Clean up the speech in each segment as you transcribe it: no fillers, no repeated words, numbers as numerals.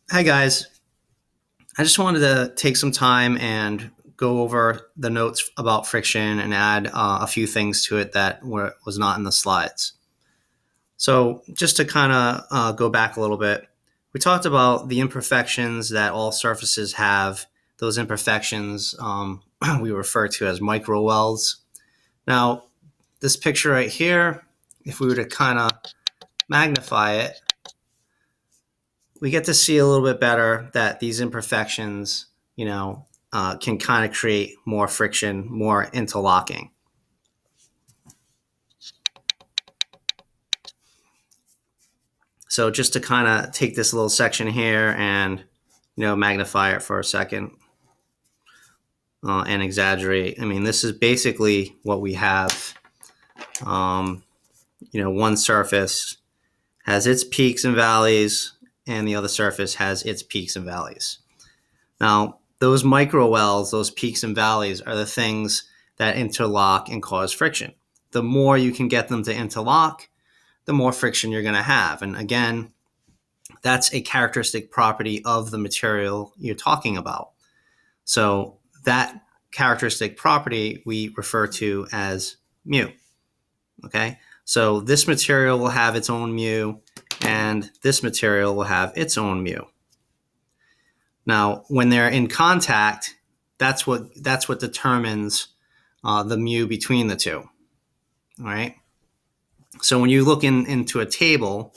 Hi, guys. I just wanted to take some time and go over the notes about friction and add a few things to it that was not in the slides. So, just to kind of go back a little bit, we talked about the imperfections that all surfaces have. Those imperfections we refer to as microwelds. Now, this picture right here, if we were to kind of magnify it, we get to see a little bit better that these imperfections, can kind of create more friction, more interlocking. So just to kind of take this little section here and, magnify it for a second and exaggerate. I mean, this is basically what we have. One surface has its peaks and valleys, and the other surface has its peaks and valleys. Now, those microwells, those peaks and valleys, are the things that interlock and cause friction. The more you can get them to interlock, the more friction you're going to have. And again, that's a characteristic property of the material you're talking about. So that characteristic property we refer to as mu. Okay? So this material will have its own mu, and this material will have its own mu. Now, when they're in contact, that's what determines the mu between the two. All right. So when you look into a table,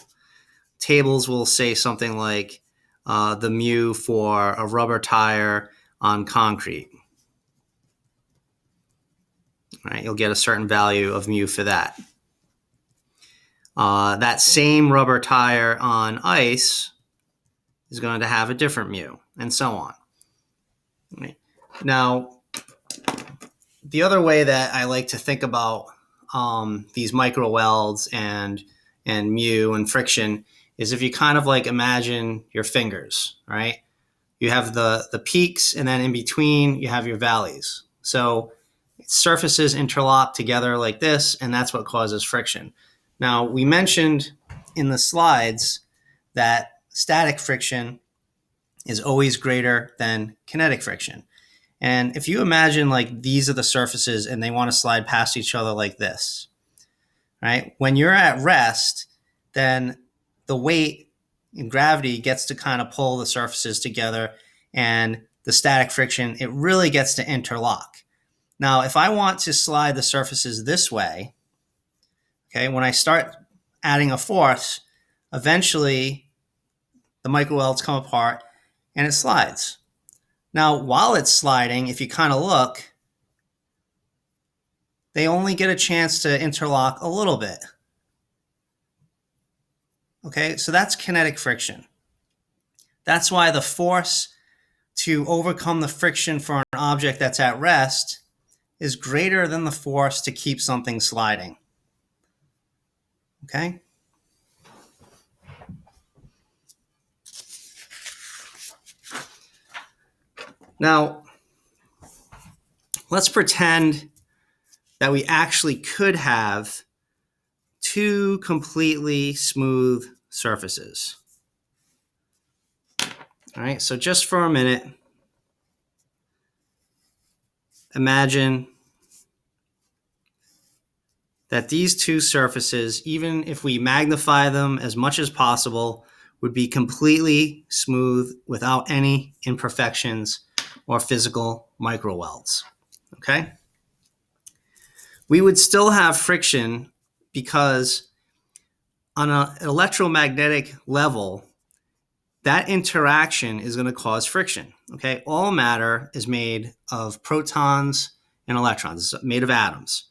tables will say something like the mu for a rubber tire on concrete. All right, you'll get a certain value of mu for that. That same rubber tire on ice is going to have a different mu, and so on. Right. Now, the other way that I like to think about these microwelds and mu and friction is if you kind of like imagine your fingers, right? You have the peaks, and then in between you have your valleys. So surfaces interlock together like this, and that's what causes friction. Now, we mentioned in the slides that static friction is always greater than kinetic friction. And if you imagine like these are the surfaces and they want to slide past each other like this, right? When you're at rest, then the weight and gravity gets to kind of pull the surfaces together, and the static friction, it really gets to interlock. Now, if I want to slide the surfaces this way, okay, when I start adding a force, eventually the microwelds come apart and it slides. Now, while it's sliding, if you kind of look, they only get a chance to interlock a little bit. Okay, so that's kinetic friction. That's why the force to overcome the friction for an object that's at rest is greater than the force to keep something sliding. Okay? Now, let's pretend that we actually could have two completely smooth surfaces. All right, so just for a minute, imagine that these two surfaces, even if we magnify them as much as possible, would be completely smooth without any imperfections or physical microwelds. Okay? We would still have friction because on an electromagnetic level, that interaction is going to cause friction. Okay? All matter is made of protons and electrons. It's made of atoms.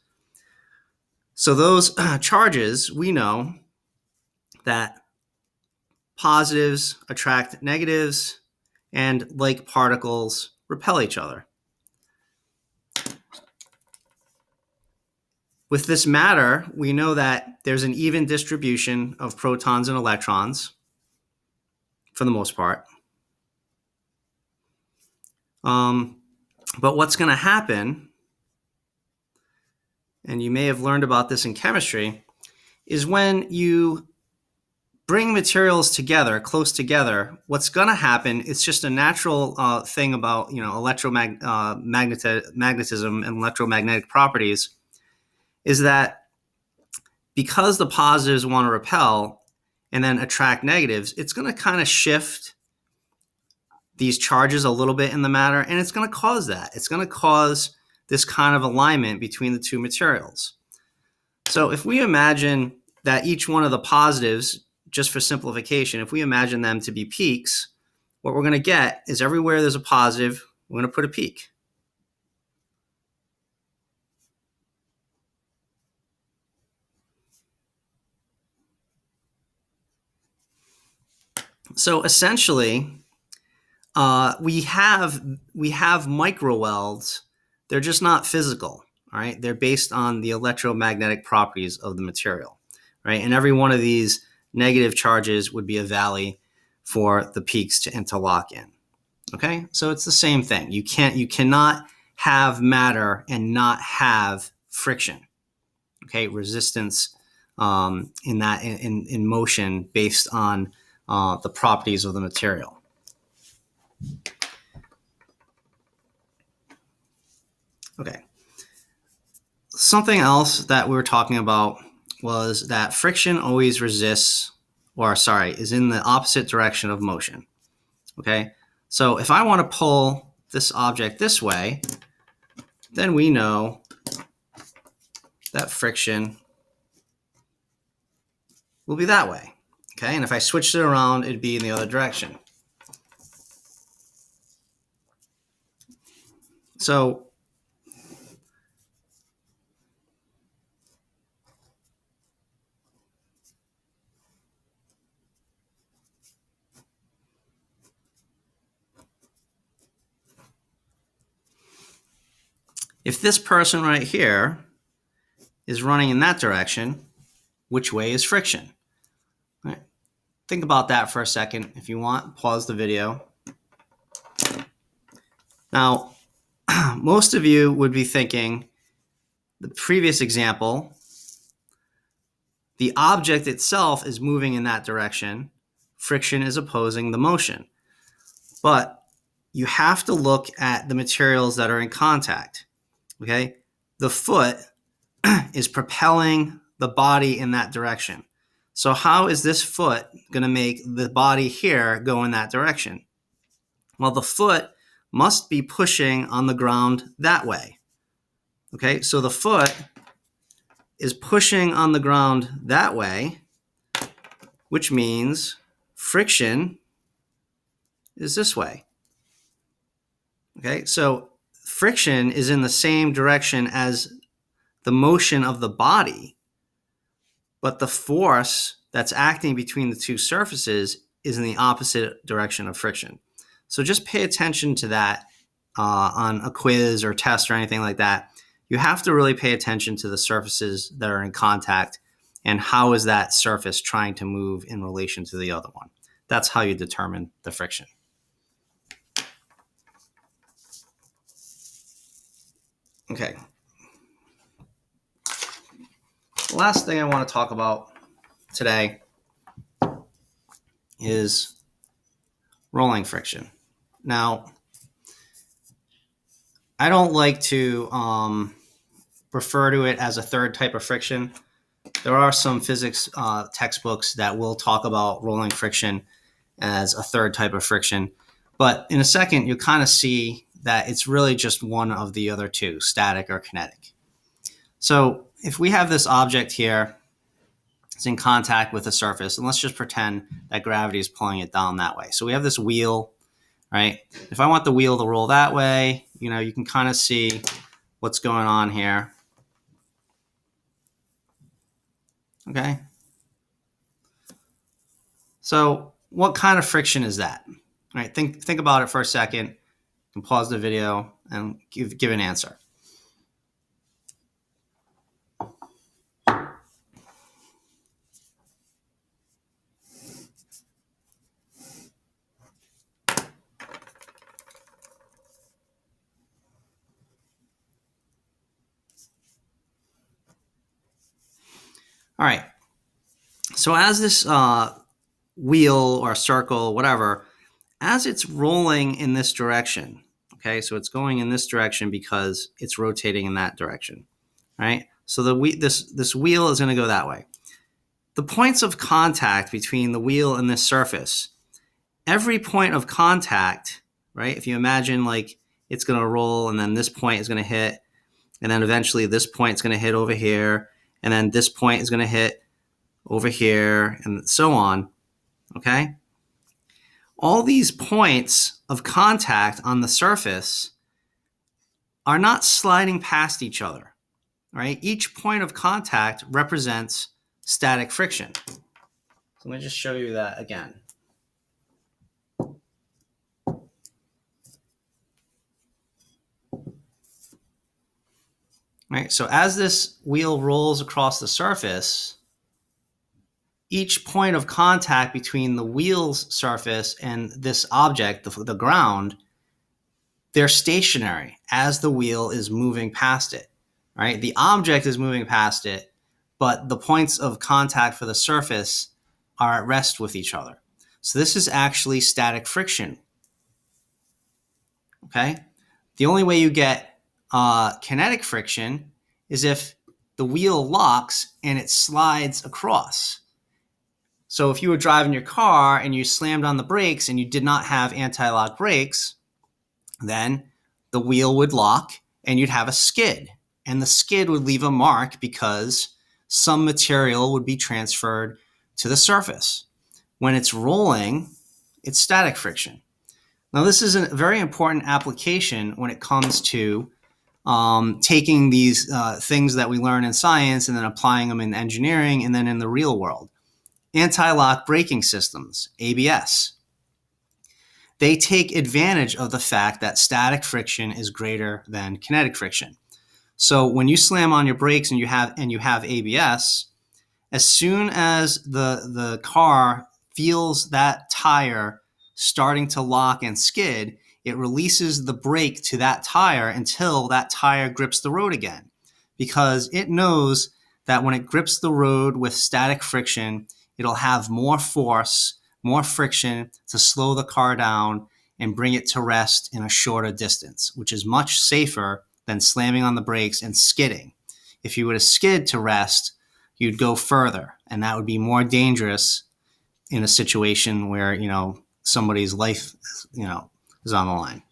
So those charges, we know that positives attract negatives and like particles repel each other. With this matter, we know that there's an even distribution of protons and electrons for the most part. But what's going to happen, and you may have learned about this in chemistry, is when you bring materials together, close together, what's going to happen, it's just a natural thing about, magnetism and electromagnetic properties, is that because the positives want to repel and then attract negatives, it's going to kind of shift these charges a little bit in the matter, and it's going to cause that. It's going to cause this kind of alignment between the two materials. So if we imagine that each one of the positives, just for simplification, if we imagine them to be peaks, what we're going to get is everywhere there's a positive, we're going to put a peak. So essentially, we have microwelds. They're just not physical. All right, they're based on the electromagnetic properties of the material, right? And every one of these negative charges would be a valley for the peaks to interlock in. Okay, so it's the same thing. You cannot have matter and not have friction. Okay, resistance in motion based on the properties of the material. Okay. Something else that we were talking about was that friction always is in the opposite direction of motion. Okay, so if I want to pull this object this way, then we know that friction will be that way. Okay, and if I switched it around, it'd be in the other direction. So if this person right here is running in that direction, which way is friction? All right. Think about that for a second. If you want, pause the video. Now, most of you would be thinking, the previous example, the object itself is moving in that direction. Friction is opposing the motion. But you have to look at the materials that are in contact. Okay? The foot is propelling the body in that direction. So how is this foot going to make the body here go in that direction? Well, the foot must be pushing on the ground that way. Okay, so the foot is pushing on the ground that way, which means friction is this way. Okay, so friction is in the same direction as the motion of the body, but the force that's acting between the two surfaces is in the opposite direction of friction. So just pay attention to that on a quiz or test or anything like that. You have to really pay attention to the surfaces that are in contact and how is that surface trying to move in relation to the other one. That's how you determine the friction. Okay. The last thing I want to talk about today is rolling friction. Now, I don't like to refer to it as a third type of friction. There are some physics textbooks that will talk about rolling friction as a third type of friction. But in a second, you'll kind of see that it's really just one of the other two, static or kinetic. So if we have this object here, it's in contact with a surface, and let's just pretend that gravity is pulling it down that way. So we have this wheel, right? If I want the wheel to roll that way, you can kind of see what's going on here. Okay. So what kind of friction is that? All right, think about it for a second. You can pause the video and give an answer. All right. So as this wheel or circle, whatever, as it's rolling in this direction, okay, so it's going in this direction because it's rotating in that direction, right? So this wheel is going to go that way. The points of contact between the wheel and this surface, every point of contact, right? If you imagine like it's going to roll and then this point is going to hit, and then eventually this point is going to hit over here, and then this point is going to hit over here, and so on, okay? All these points of contact on the surface are not sliding past each other, right? Each point of contact represents static friction. So let me just show you that again. Right, so as this wheel rolls across the surface, each point of contact between the wheel's surface and this object, the ground, they're stationary as the wheel is moving past it, right? The object is moving past it, but the points of contact for the surface are at rest with each other. So this is actually static friction, okay? The only way you get kinetic friction is if the wheel locks and it slides across. So if you were driving your car and you slammed on the brakes and you did not have anti-lock brakes, then the wheel would lock and you'd have a skid. And the skid would leave a mark because some material would be transferred to the surface. When it's rolling, it's static friction. Now, this is a very important application when it comes to taking these things that we learn in science and then applying them in engineering and then in the real world. Anti-lock braking systems, ABS. They take advantage of the fact that static friction is greater than kinetic friction. So when you slam on your brakes and you have ABS, as soon as the car feels that tire starting to lock and skid, it releases the brake to that tire until that tire grips the road again, because it knows that when it grips the road with static friction, it'll have more force, more friction to slow the car down and bring it to rest in a shorter distance, which is much safer than slamming on the brakes and skidding. If you were to skid to rest, you'd go further, and that would be more dangerous in a situation where, somebody's life, is on the line.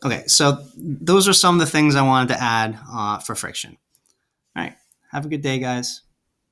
Okay, so those are some of the things I wanted to add for friction. All right, have a good day, guys.